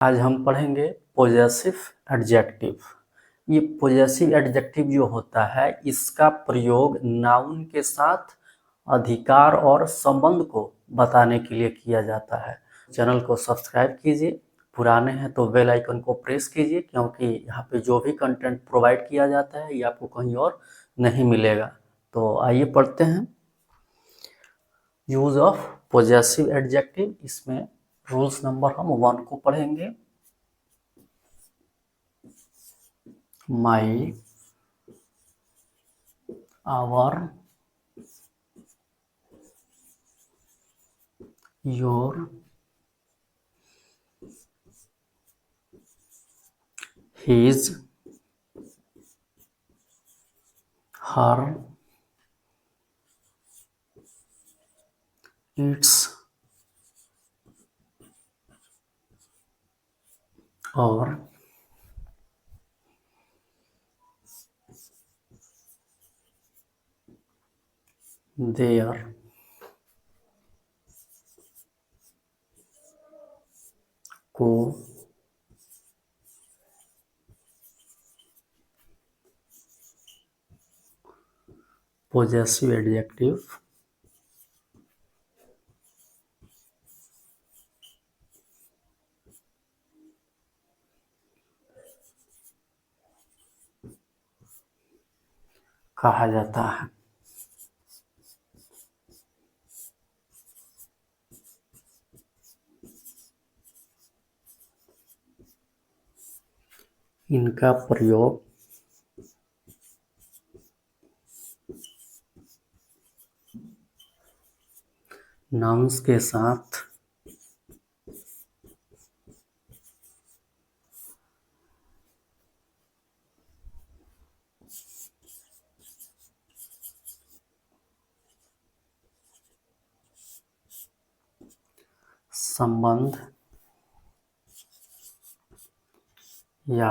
आज हम पढ़ेंगे पोजेसिव एडजेक्टिव। ये पोजेसिव एडजेक्टिव जो होता है इसका प्रयोग नाउन के साथ अधिकार और संबंध को बताने के लिए किया जाता है। चैनल को सब्सक्राइब कीजिए, पुराने हैं तो बेल आइकन को प्रेस कीजिए, क्योंकि यहाँ पे जो भी कंटेंट प्रोवाइड किया जाता है ये आपको कहीं और नहीं मिलेगा। तो आइए पढ़ते हैं यूज ऑफ पोजेसिव एडजेक्टिव। इसमें रूल्स नंबर हम 1 को पढ़ेंगे। My, our, your, his, her, its, और their को पोजेसिव एडजेक्टिव कहा जाता है। इनका प्रयोग नाउन्स के साथ संबंध या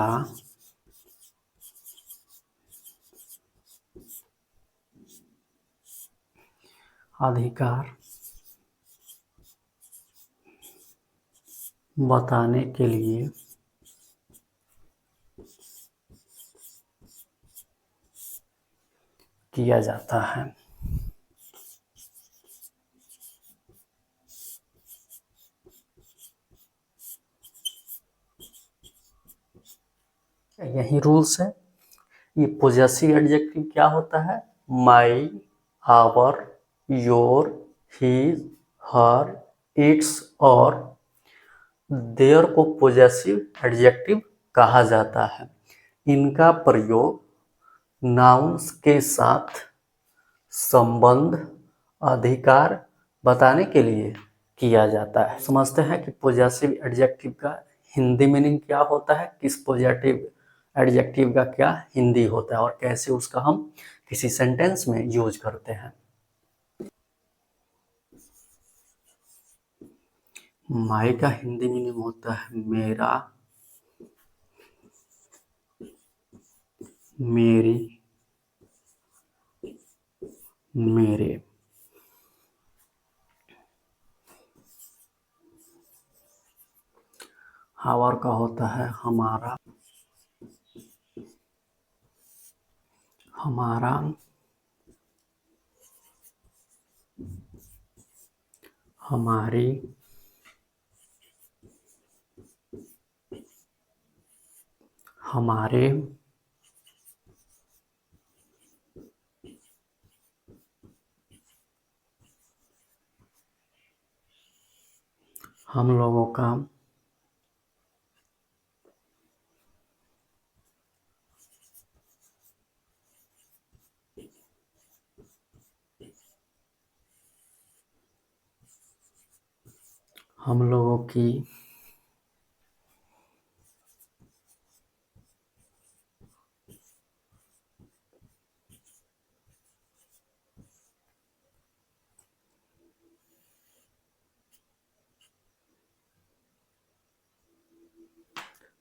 अधिकार बताने के लिए किया जाता है। यही रूल्स है। ये पोजेसिव एडजेक्टिव क्या होता है? My, our, your, his, her, its और देयर को पोजेसिव एडजेक्टिव कहा जाता है। इनका प्रयोग नाउन्स के साथ संबंध, अधिकार बताने के लिए किया जाता है। समझते हैं कि पोजेसिव एडजेक्टिव का हिंदी मीनिंग क्या होता है, किस पोजेटिव एडजेक्टिव का क्या हिंदी होता है और कैसे उसका हम किसी सेंटेंस में यूज करते हैं। माई का हिंदी मीनिंग होता है मेरा, मेरी, मेरे। आवर का होता है हमारा, हमारा, हमारी, हमारे, हम लोगों का, हम लोगों की,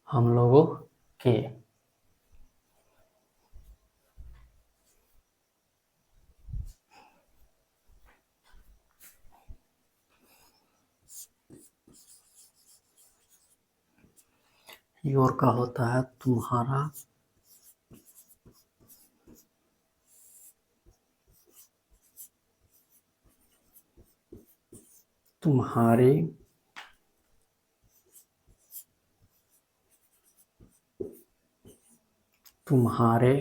हम लोगों के। योर का होता है तुम्हारा, तुम्हारे, तुम्हारे,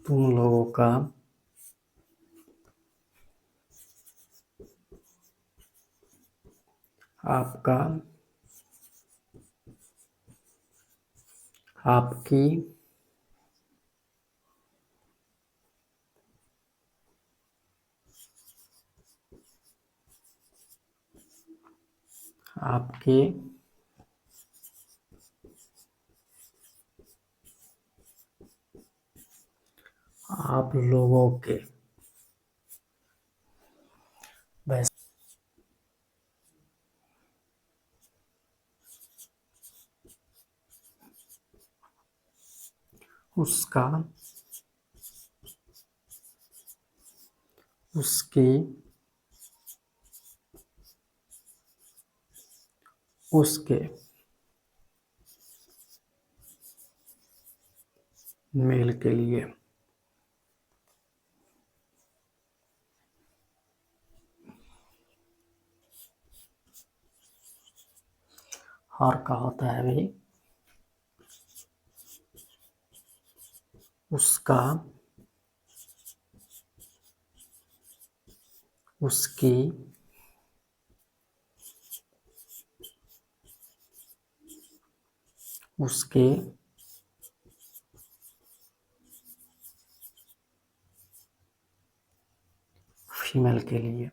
तुम लोगों का, आपका, आपकी, आपके, आप लोगों के। बस उसका, उसकी, उसके, मेल के लिए। हर का होता है भाई उसका, उसकी, उसके, फीमेल के लिए।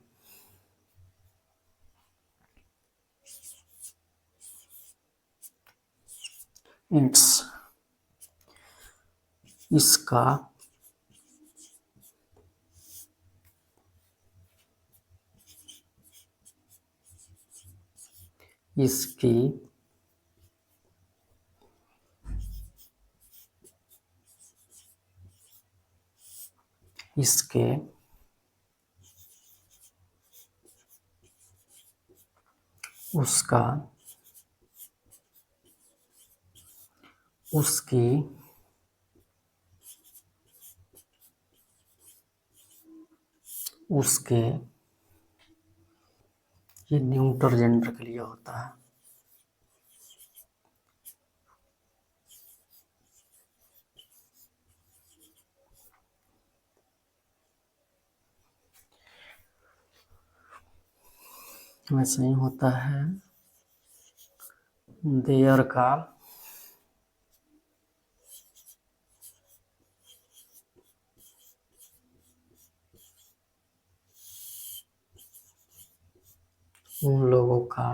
इट्स, इसका, इसकी, इसके, उसका, उसकी, उसके, ये न्यूट्रल जेंडर के लिए होता है। वैसे ही होता है देयर का, उन लोगों का,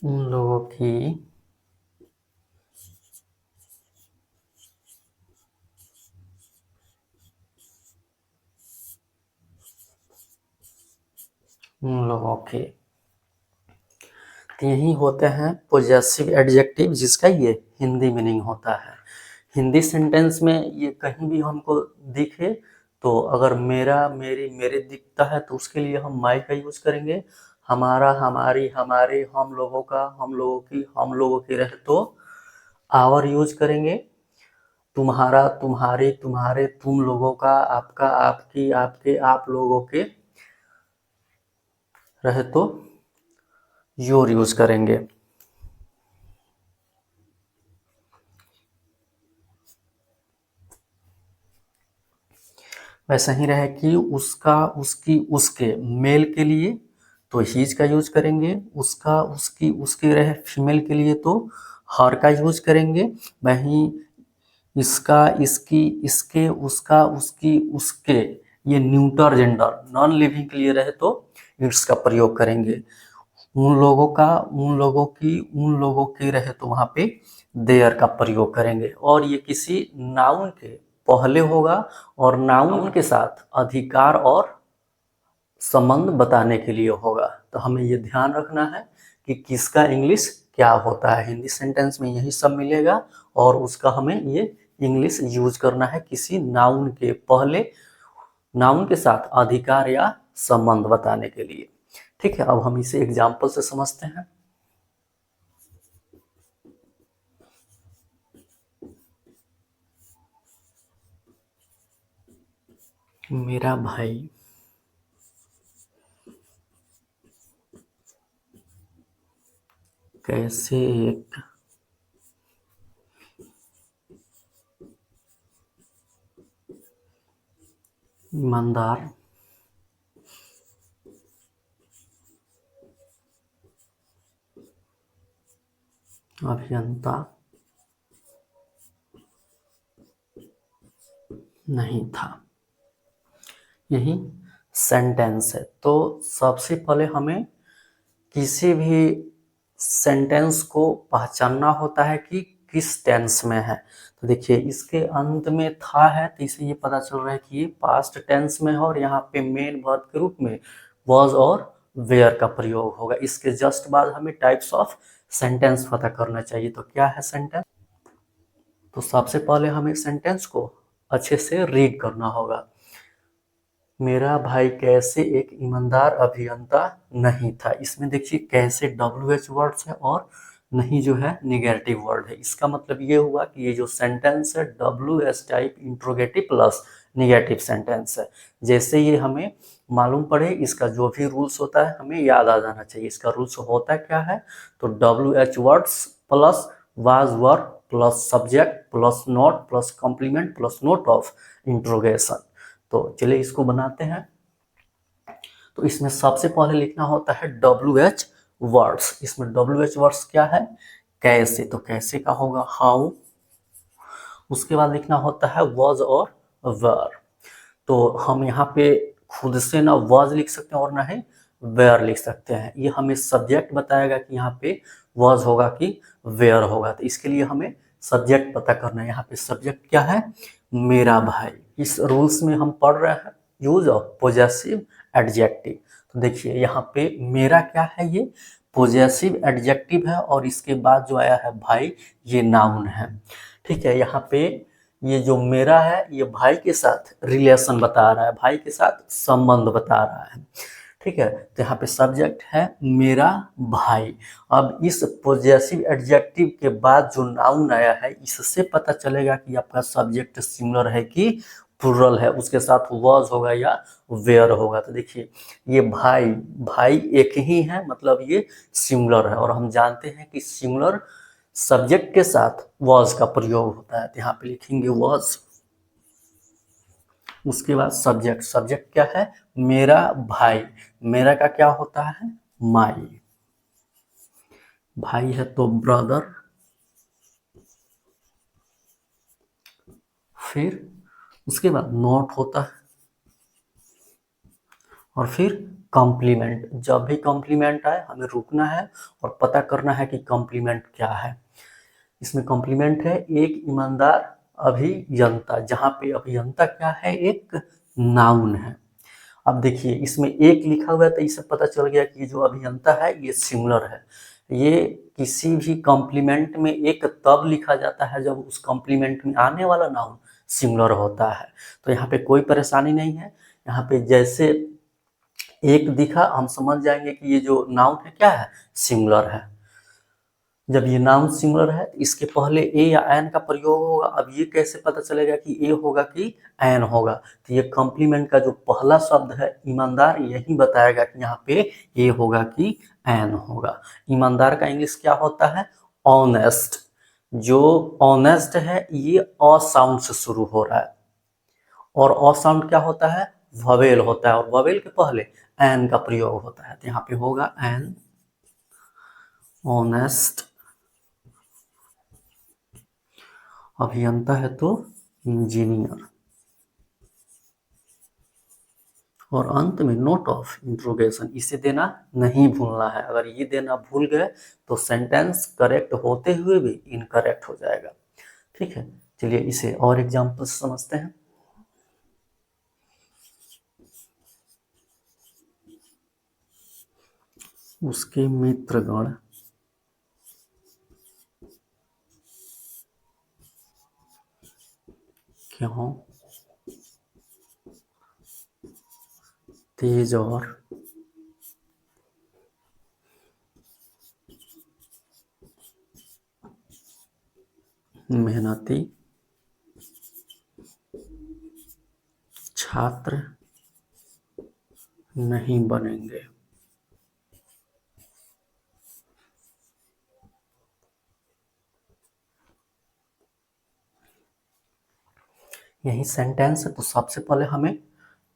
उन लोगों की, उन लोगों के। यही होते हैं पोजेसिव एडजेक्टिव, जिसका ये हिंदी मीनिंग होता है। हिंदी सेंटेंस में ये कहीं भी हमको दिखे तो अगर मेरा, मेरी, मेरे दिखता है तो उसके लिए हम माई का यूज करेंगे। हमारा, हमारी, हमारे, हम लोगों का, हम लोगों की, हम लोगों की रहे तो आवर यूज करेंगे। तुम्हारा, तुम्हारी, तुम्हारे, तुम लोगों का, आपका, आपकी, आपके, आप लोगों के रहे तो योर यूज करेंगे। वैसा ही रहे कि उसका, उसकी, उसके, मेल के लिए तो हीज का यूज करेंगे। उसका, उसकी, उसके रहे फीमेल के लिए तो हर का यूज करेंगे। वहीं इसका, इसकी, इसके, उसका, उसकी, उसके, ये न्यूटर जेंडर नॉन लिविंग के लिए रहे तो इट्स का प्रयोग करेंगे। उन लोगों का, उन लोगों की, उन लोगों के रहे तो वहां पे देयर का प्रयोग करेंगे। और ये किसी नाउन के पहले होगा और नाउन के साथ अधिकार और संबंध बताने के लिए होगा। तो हमें ये ध्यान रखना है कि किसका इंग्लिश क्या होता है। हिंदी सेंटेंस में यही सब मिलेगा और उसका हमें ये इंग्लिश यूज करना है किसी नाउन के पहले, नाउन के साथ अधिकार या संबंध बताने के लिए। ठीक है, अब हम इसे एग्जाम्पल से समझते हैं। मेरा भाई कैसे एक ईमानदार अभियंता नहीं था, यही सेंटेंस है। तो सबसे पहले हमें किसी भी सेंटेंस को पहचानना होता है कि किस टेंस में है। तो देखिए इसके अंत में था है, तो इसे ये पता चल रहा है कि ये पास्ट टेंस में है और यहाँ पे मेन वर्ब के रूप में was और where का प्रयोग होगा। इसके जस्ट बाद हमें टाइप्स ऑफ सेंटेंस पता करना चाहिए। तो क्या है सेंटेंस? तो सबसे पहले हमें सेंटेंस को अच्छे से रीड करना होगा। मेरा भाई कैसे एक ईमानदार अभियंता नहीं था। इसमें देखिए कैसे WH वर्ड्स है और नहीं जो है निगेटिव वर्ड है। इसका मतलब ये हुआ कि ये जो सेंटेंस है WH type interrogative plus negative sentence है। जैसे ये हमें मालूम पड़े, इसका जो भी रूल्स होता है हमें याद आ जाना चाहिए। इसका रूल्स होता क्या है? तो WH words plus was verb plus subject plus not plus complement plus note of interrogation. तो चलिए इसको बनाते हैं। तो इसमें सबसे पहले लिखना होता है WH वर्ड्स। इसमें WH वर्ड्स क्या है? कैसे, तो कैसे का होगा हाउ। उसके बाद लिखना होता है was और were। तो हम यहाँ पे खुद से ना was लिख सकते हैं और ना ही were लिख सकते हैं। ये हमें सब्जेक्ट बताएगा कि यहाँ पे was होगा कि were होगा। तो इसके लिए हमें सब्जेक्ट पता करना है। यहाँ पे सब्जेक्ट क्या है? मेरा भाई। इस रूल्स में हम पढ़ रहे हैं यूज ऑफ पोजेसिव एडजेक्टिव। तो देखिए यहाँ पे मेरा क्या है? ये पोजेसिव एडजेक्टिव है और इसके बाद जो आया है भाई, ये नाउन है। ठीक है, यहाँ पे ये जो मेरा है ये भाई के साथ रिलेशन बता रहा है, भाई के साथ संबंध बता रहा है। ठीक है, तो यहाँ पे सब्जेक्ट है मेरा भाई। अब इस पोजेसिव एडजेक्टिव के बाद जो नाउन आया है इससे पता चलेगा कि आपका सब्जेक्ट सिंगुलर है कि प्लुरल है, उसके साथ वाज होगा या वेयर होगा। तो देखिए ये भाई, भाई एक ही है मतलब ये सिंगुलर है और हम जानते हैं कि सिंगुलर सब्जेक्ट के साथ वाज का प्रयोग होता है। तो यहाँ पे लिखेंगे वाज। उसके बाद सब्जेक्ट, सब्जेक्ट क्या है? मेरा भाई। मेरा का क्या होता है? माई। भाई है तो ब्रदर। फिर उसके बाद नॉट होता है और फिर कॉम्प्लीमेंट। जब भी कॉम्प्लीमेंट आए हमें रुकना है और पता करना है कि कॉम्प्लीमेंट क्या है। इसमें कॉम्प्लीमेंट है एक ईमानदार अभियंता, जहाँ पे अभियंता क्या है? एक नाउन है। अब देखिए इसमें एक लिखा हुआ है तो इससे पता चल गया कि जो अभियंता है ये सिंगुलर है। ये किसी भी कॉम्प्लीमेंट में एक तब लिखा जाता है जब उस कॉम्प्लीमेंट में आने वाला नाउन सिंगुलर होता है। तो यहाँ पे कोई परेशानी नहीं है। यहाँ पे जैसे एक दिखा हम समझ जाएंगे कि ये जो नाउन है क्या है? सिंगुलर है। जब ये नाउन सिंगुलर है तो इसके पहले ए या एन का प्रयोग होगा। अब ये कैसे पता चलेगा कि ए होगा कि एन होगा? तो ये कॉम्प्लीमेंट का जो पहला शब्द है ईमानदार, यही बताएगा कि यहाँ पे ए होगा कि एन होगा। ईमानदार का इंग्लिश क्या होता है? ऑनेस्ट। जो ऑनेस्ट है ये अ साउंड से शुरू हो रहा है और अ साउंड क्या होता है? ववेल होता है और ववेल के पहले एन का प्रयोग होता है। तो यहाँ पे होगा एन, ऑनेस्ट। अभियंता है तो इंजीनियर। और अंत में नोट ऑफ इंट्रोगेशन, इसे देना नहीं भूलना है। अगर ये देना भूल गए तो सेंटेंस करेक्ट होते हुए भी इनकरेक्ट हो जाएगा। ठीक है, चलिए इसे और एग्जाम्पल समझते हैं। उसके मित्रगण क्यों तेज और मेहनती छात्र नहीं बनेंगे। यही सेंटेंस है। तो सबसे पहले हमें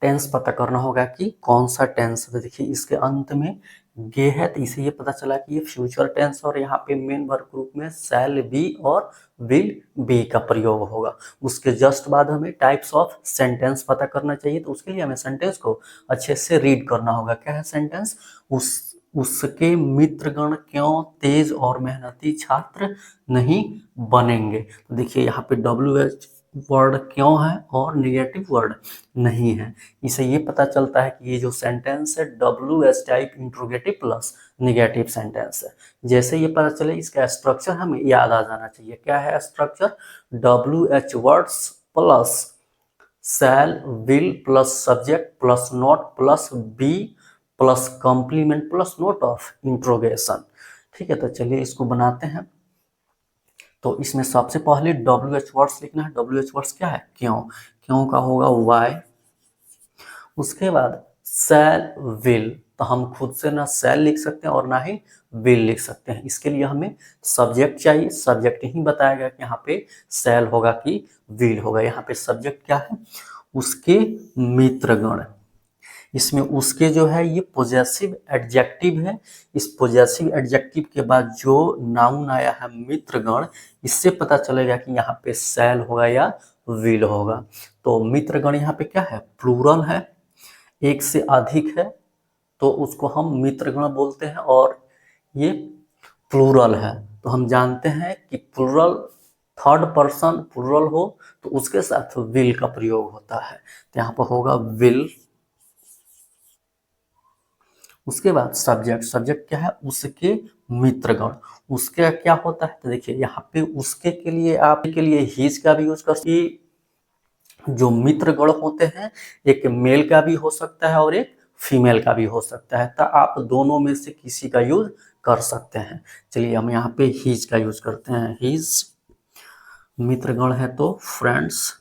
टेंस पता करना होगा कि कौन सा टेंस है। देखिए इसके अंत में गे है, तो इसे ये पता चला कि ये फ्यूचर टेंस, और यहाँ पे मेन वर्ब ग्रुप में शैल बी और विल बी का प्रयोग होगा। उसके जस्ट बाद हमें टाइप्स ऑफ सेंटेंस पता करना चाहिए। तो उसके लिए हमें सेंटेंस को अच्छे से रीड करना होगा। क्या है सेंटेंस? उसके मित्रगण क्यों तेज और मेहनती छात्र नहीं बनेंगे। तो देखिए यहाँ पे WH वर्ड क्यों है और निगेटिव वर्ड नहीं है। इसे ये पता चलता है कि ये जो सेंटेंस है WH type interrogative plus negative sentence है। जैसे ये पता चले इसका स्ट्रक्चर हमें याद आ जाना चाहिए। क्या है structure? WH words plus shall will plus subject plus not plus be plus complement plus note of interrogation. ठीक है, तो चलिए इसको बनाते हैं। तो इसमें सबसे पहले WH वर्ड्स लिखना है। WH वर्ड्स क्या है? क्यों। क्यों का होगा वाई। उसके बाद शैल विल, तो हम खुद से ना शैल लिख सकते हैं और ना ही विल लिख सकते हैं। इसके लिए हमें सब्जेक्ट चाहिए। सब्जेक्ट ही बताएगा कि यहाँ पे शैल होगा कि विल होगा। यहाँ पे सब्जेक्ट क्या है? उसके मित्रगण। इसमें उसके जो है ये पोजेसिव एडजेक्टिव है। इस पोजेसिव एडजेक्टिव के बाद जो नाउन आया है मित्रगण, इससे पता चलेगा कि यहाँ पे शैल होगा या विल होगा। तो मित्रगण यहाँ पे क्या है? प्लूरल है, एक से अधिक है, तो उसको हम मित्रगण बोलते हैं। और ये प्लूरल है, तो हम जानते हैं कि प्लूरल थर्ड पर्सन प्लूरल हो तो उसके साथ विल का प्रयोग होता है। तो यहाँ पर होगा विल। उसके बाद सब्जेक्ट। सब्जेक्ट क्या है? उसके मित्रगण। उसके क्या होता है? तो देखिए यहाँ पे उसके के लिए आप के लिए हीज का भी यूज कर सकते। जो मित्रगण होते हैं एक मेल का भी हो सकता है और एक फीमेल का भी हो सकता है, तो आप दोनों में से किसी का यूज कर सकते हैं। चलिए हम यहाँ पे हीज का यूज करते हैं। हीज मित्रगण है तो फ्रेंड्स।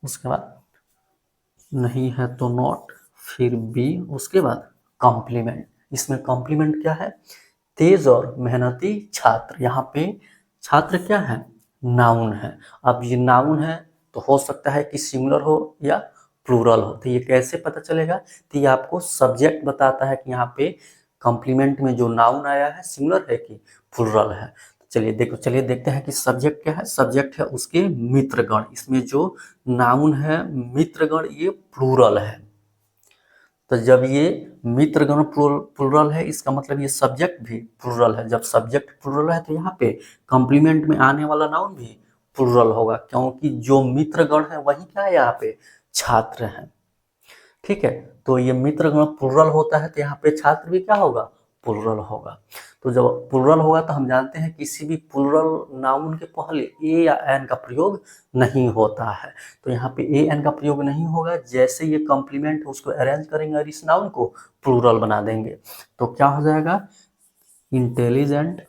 उसके बाद नहीं है तो नॉट, फिर बी, उसके बाद कॉम्प्लीमेंट। इसमें कॉम्प्लीमेंट क्या है? तेज और मेहनती छात्र। यहाँ पे छात्र क्या है? नाउन है। अब ये नाउन है तो हो सकता है कि सिंगुलर हो या प्लूरल हो। तो ये कैसे पता चलेगा? तो ये आपको सब्जेक्ट बताता है कि यहाँ पे कॉम्प्लीमेंट में जो नाउन आया है सिंगुलर है कि प्लूरल है। चलिए देखते हैं कि सब्जेक्ट क्या है। सब्जेक्ट है उसके मित्रगण। इसमें जो नाउन है मित्रगण ये प्लूरल है। तो जब ये मित्रगण प्लूरल है इसका मतलब ये सब्जेक्ट भी प्लूरल है। जब सब्जेक्ट प्लूरल है तो यहाँ पे कॉम्प्लीमेंट में आने वाला नाउन भी प्लूरल होगा, क्योंकि जो मित्रगण है वही क्या है? यहाँ पे छात्र हैं। ठीक है, तो ये मित्रगण प्लूरल होता है तो यहाँ पे छात्र भी क्या होगा? प्लूरल होगा। तो जब प्लूरल होगा तो हम जानते हैं किसी भी प्लूरल नाउन के पहले ए या एन का प्रयोग नहीं होता है। तो यहाँ पे ए एन का प्रयोग नहीं होगा। जैसे ये कॉम्प्लीमेंट उसको अरेंज करेंगे और इस नाउन को प्लूरल बना देंगे तो क्या हो जाएगा? इंटेलिजेंट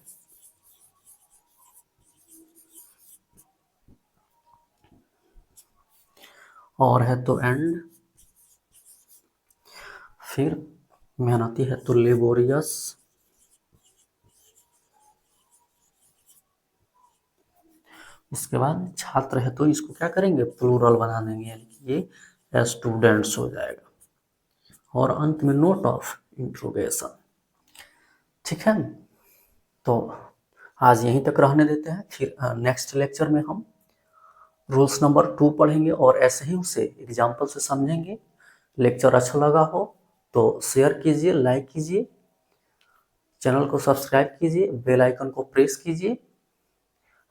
और है तो एंड, फिर मेहनती है तो लेबोरियस, उसके बाद छात्र है तो इसको क्या करेंगे? प्लूरल बना देंगे, यानी कि ये स्टूडेंट्स हो जाएगा। और अंत में नोट ऑफ इंट्रोगेशन। ठीक है, तो आज यहीं तक रहने देते हैं। फिर नेक्स्ट लेक्चर में हम रूल्स नंबर 2 पढ़ेंगे और ऐसे ही उसे एग्जाम्पल से समझेंगे। लेक्चर अच्छा लगा हो तो शेयर कीजिए, लाइक कीजिए, चैनल को सब्सक्राइब कीजिए, बेल आइकन को प्रेस कीजिए।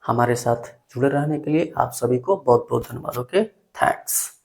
हमारे साथ जुड़े रहने के लिए आप सभी को बहुत बहुत धन्यवाद। ओके। थैंक्स।